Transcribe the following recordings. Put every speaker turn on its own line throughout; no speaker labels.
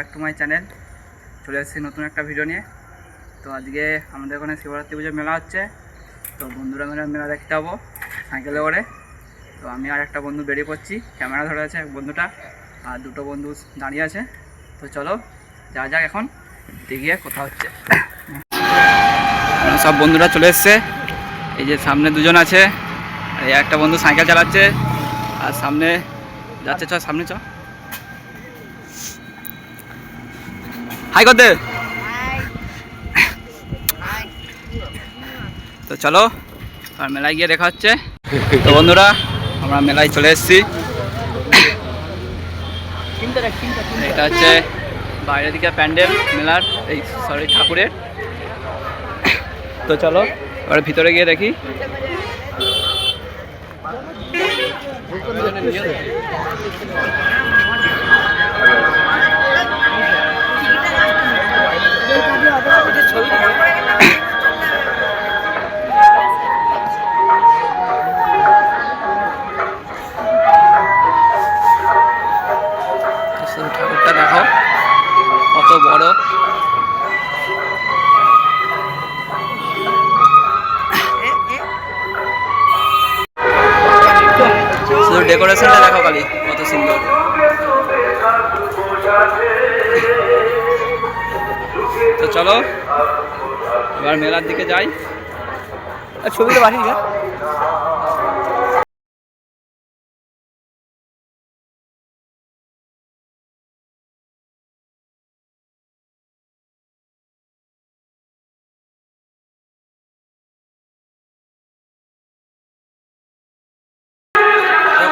Back to my channel. চলে এসেছি নতুন একটা ভিডিও নিয়ে। তো আজকে আমাদের ওখানে শিবরাত্রি পুজোর মেলা হচ্ছে, তো বন্ধুরা মেলা দেখতে যাবো সাইকেলে করে। তো আমি আর একটা বন্ধু বেরিয়ে পড়ছি, ক্যামেরা ধরে আছে এক বন্ধুটা, আর দুটো বন্ধু দাঁড়িয়ে আছে। তো চলো যাক এখন দেখিয়ে কোথা হচ্ছে। সব বন্ধুরা চলে এসছে, এই যে সামনে দুজন আছে, আর একটা বন্ধু সাইকেল চালাচ্ছে, আর সামনে যাচ্ছে। চ সামনে চ, হাই করতে। তো চলো আর মেলায় গিয়ে দেখা হচ্ছে। তো বন্ধুরা আমরা মেলায় চলে এসেছি। এটা হচ্ছে বাইরের দিকে প্যান্ডেল মেলার, এই সরি ঠাকুরের। তো চলো এবার ভিতরে গিয়ে দেখি। ঠাকুরটা দেখো কত বড়। শুধু ডেকোরেশনটা দেখো খালি কত সুন্দর। তো চলো এবার মেলার দিকে যাই। ছবিটা বাড়ি গা।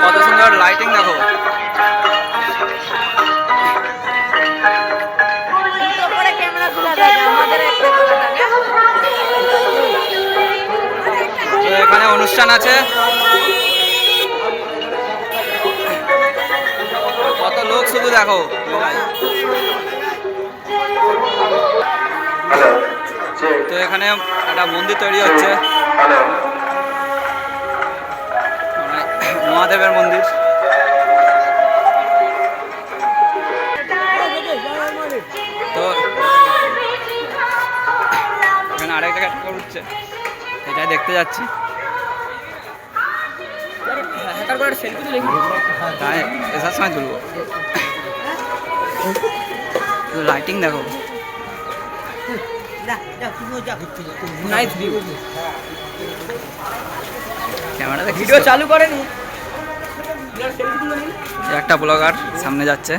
কত সুন্দর লাইটিং দেখো। এখানে অনুষ্ঠান আছে, কত লোক শুধু দেখো। তো এখানে একটা মন্দির তৈরি হচ্ছে, মহাদেবের মন্দির। তো এখানে আরেক জায়গায় ঠাকুর উঠছে, এটাই দেখতে যাচ্ছি। এসার সময় তুলবো। লাইটিং দেখো, ক্যামেরা ভিডিও চালু করেনি। একটা ব্লগার সামনে যাচ্ছে।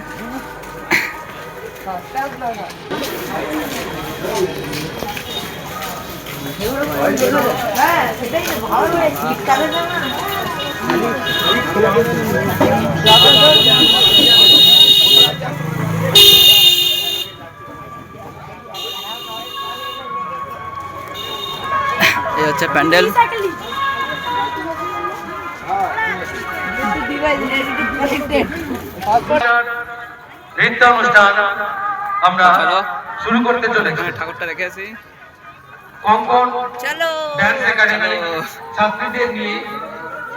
এই হচ্ছে প্যান্ডেল।
নৃত্য অনুষ্ঠান আমরা শুরু করতে চলেছি।
ঠাকুরটা দেখেছি।
কঙ্কন ডান্স একাডেমি ছাত্রীদের নিয়ে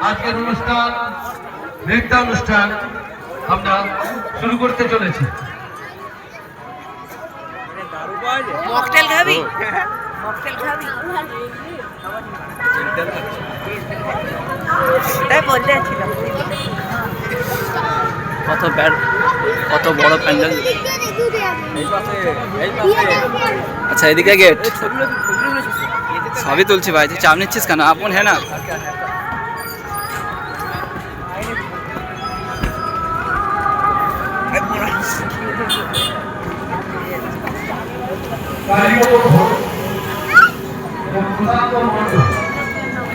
আজকের অনুষ্ঠান নৃত্য অনুষ্ঠান আমরা শুরু করতে চলেছি।
মকটেল খাবি? মকটেল খাবি? তাই বলতে ছিলাম।
কত বড় প্যান্ডেল। আচ্ছা এদিকে গেট। সবই তুলছি ভাই, তুই চাপ নিচ্ছিস কেন? আপন হ্যাঁ না।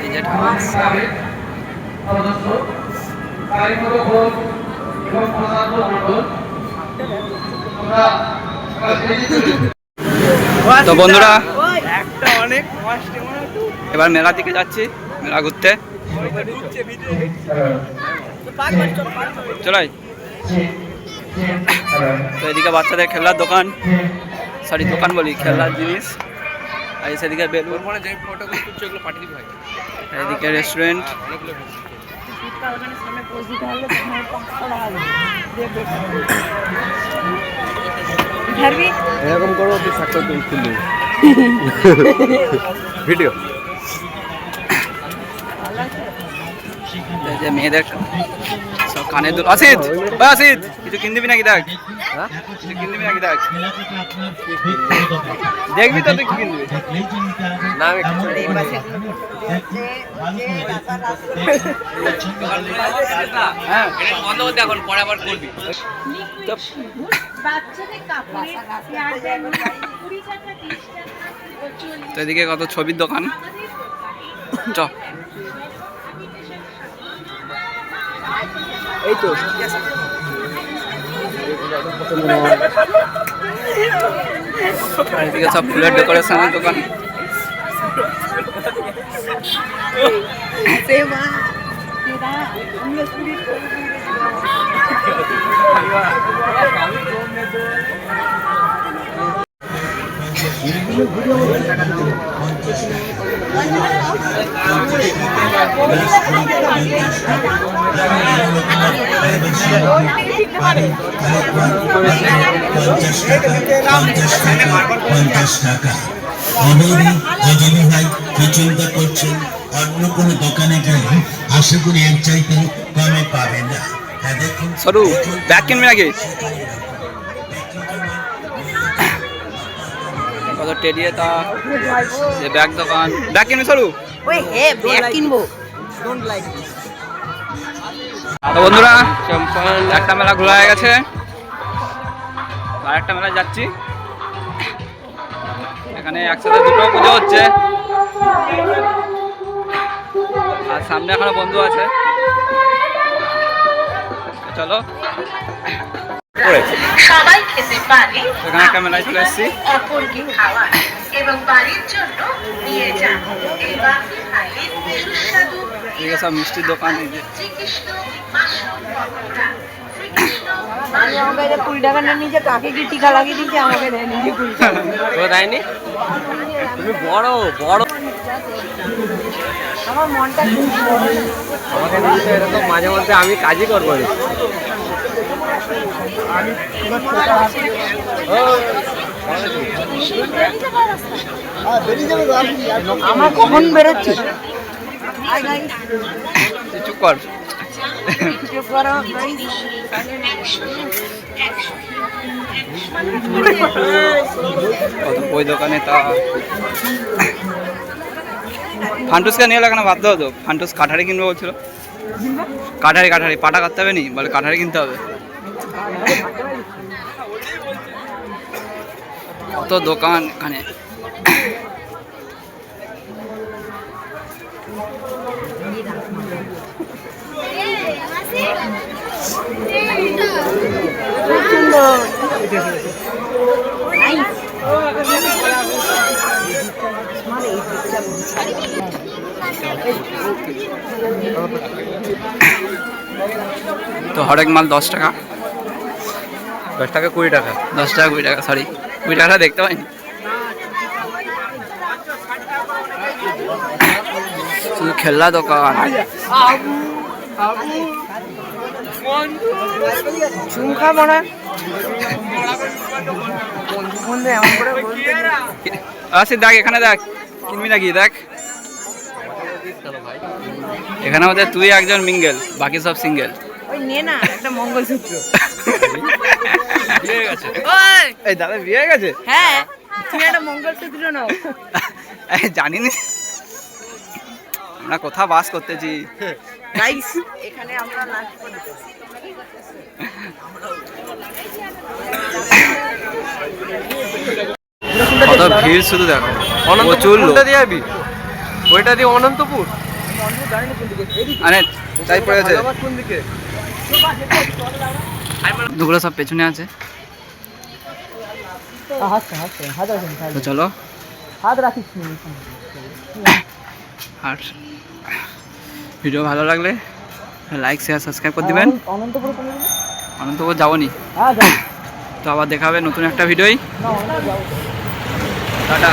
এই যে ঠাকুর। তো বন্ধুরা এবার মেলা দিকে যাচ্ছি, মেলা ঘুরতে। চলাই তো এদিকে বাচ্চাদের খেলার দোকান, সরি দোকান বলি, খেলার জিনিস। আর সেদিকে বেলুন, এদিকে রেস্টুরেন্ট।
ছাড়বি
এরকম করো তুই সাক্ষর তুলবি ভিডিও
এই যে মেয়েদের সব কানে দুল আসিদ ওই আসিদ কিছু কিন দিবি নাকি দেখ
হ্যাঁ
কিছু কিন দিবি নাকি দেখ দেখবি তো তুই কি কিনবি
না আমি
হ্যাঁ বন্ধ করতে এখন পরে আবার করবি তো তো এদিকে কত ছবির দোকান চ
এই তো
আর এদিকে সব ফুলের ডেকোরেশনের দোকান
যদি ভাই কি চিন্তা করছেন অন্য কোনো দোকানে গেলে আশা করি এর চাইতে কমে পাবেন না। হ্যাঁ দেখুন
সরু ব্যাগ কিনবি নাকি কত টেডিয়ে তা যে ব্যাগ দোকান ব্যাগ কিনবি সরু
ওই হে ব্যাগ কিনবো
তো বন্ধুরা একটা মেলা ঘোরা হয়ে গেছে আর একটা মেলায় যাচ্ছি এখানে একসাথে দুটো পুজো হচ্ছে আর সামনে এখনো বন্ধু আছে চলো
সবাই খেতে পারে
এখানে একটা মেলায় চলে এসেছি
অপরকে খাওয়ান এবং বাড়ির জন্য নিয়ে যান এই বাকি খাইলে সুস্বাদু
এদিকে সব মিষ্টির দোকান এই যে
শ্রীকৃষ্ণ মাশরুম পকোড়া
আমাকে 20 টাকা না নিজে কাকে কি টিকা লাগিয়ে দিচ্ছে আমাকে দেয় নিজে 20 টাকা
তো দেয়নি তুমি বড় বড়
আমার মনটা খুব বড়
আমাকে নিজে এরকম মাঝে মধ্যে আমি কাজই করবো না।
আমার কখন বেরোচ্ছে
তুই চুপ কর
চুপ করো
কত বই দোকানে তা ফান্টুসকে নিয়ে লাগানো বাধ্য হতো ফান্টুস কাঠারি কিনবে বলছিল কাঠারি কাঠারি পাটা কাটতে হবে নি বলে কাঠারি কিনতে হবে কত দোকান এখানে
খুব সুন্দর
তো হরেক মাল 10 টাকা
10 টাকা 20 টাকা
10 টাকা 20 টাকা সরি 20 টাকাটা দেখতে পাইনি শুধু খেলনা দোকান
চুম খাবো না বন্ধু এমন করে বলতে
আসি দেখ এখানে দেখ কিনবি নাকি দেখ এখানে আমাদের তুই একজন মিঙ্গেল বাকি সব সিঙ্গেল
ওই নে না একটা মঙ্গলসূত্র
বিয়ে হয়ে গেছে
ওই
এই দাদা বিয়ে হয়ে গেছে
হ্যাঁ তুমি একটা মঙ্গলসূত্র নাও
এই জানি না আমরা কোথাও বাস করতেছি
গাইস এখানে আমরা লাঞ্চ করতেছি
কত ভিড় শুধু দেখো প্রচুর লোক
অনন্তপুরটা দিয়ে যাবি ওইটা দিয়ে অনন্তপুর
মানে তাই পড়েছে
হায়দ্রাবাদ কোন দিকে
দুগুলো সব পেছনে আছে তো চলো
হাত রাখিস
আর ভিডিও ভালো লাগলে লাইক শেয়ার সাবস্ক্রাইব করে দিবেন
অনন্তপুর
অনন্তপুর যাবো নি
হ্যাঁ
তো আবার দেখা হবে নতুন একটা ভিডিওই টাটা